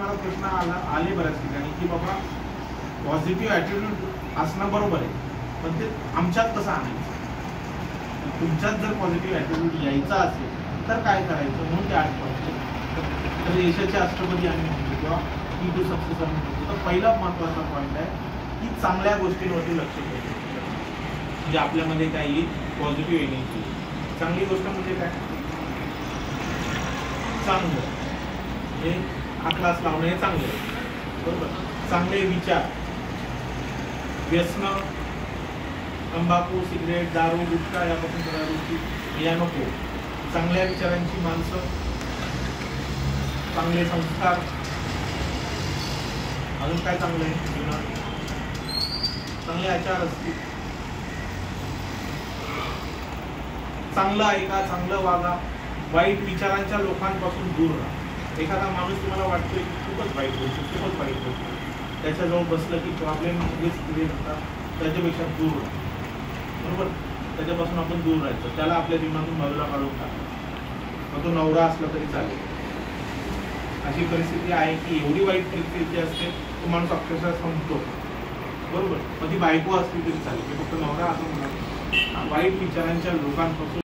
मला प्रश्न आले बऱ्याच ठिकाणी की बाबा पॉझिटिव्ह ॲटिट्यूड असणं बरोबर आहे, पण ते आमच्यात कसं आणायचं? तुमच्यात जर पॉझिटिव्ह ॲटिट्यूड यायचा असेल तर काय करायचं म्हणून ते 8 पॉईंट तर यशाचे अष्टपदी आम्ही म्हणतो किंवा की टू सक्सेस आम्ही म्हणतो. तर पहिला महत्त्वाचा पॉईंट आहे की चांगल्या गोष्टींवरती लक्ष द्यायचं, म्हणजे आपल्यामध्ये काय येईल, पॉझिटिव्ह एनर्जी. चांगली गोष्ट म्हणजे काय? चांगलं हे हा क्लास लावणं हे चांगलं आहे, बरोबर. चांगले विचार, व्यसन, तंबाखू, सिगरेट, दारू, गुटखा यापासून सगळ्या गोष्टी या नको. चांगल्या विचारांची माणसं, चांगले संस्कार, अजून काय चांगलं आहे जीवनात? चांगले आचार असतील, चांगलं ऐका, चांगलं वागा, वाईट विचारांच्या लोकांपासून दूर राहा. एखादा माणूस तुम्हाला वाटतोय की खूपच वाईट गोष्ट, त्याच्याजवळ बसलं की प्रॉब्लेम क्रिएट होतात, त्याच्यापेक्षा दूर राहा, बरोबर. त्याच्यापासून आपण दूर राहायचं, त्याला आपल्या जीवनातून बाजूला काढून टाका. मग तो नवरा असला तरी चालेल. अशी परिस्थिती आहे की एवढी वाईट परिस्थिती असते तो माणूस अक्षरशः संपतो, बरोबर. मग ती बायको असली तरी चालेल, फक्त नवरा असं म्हणा वाईट विचारांच्या लोकांपासून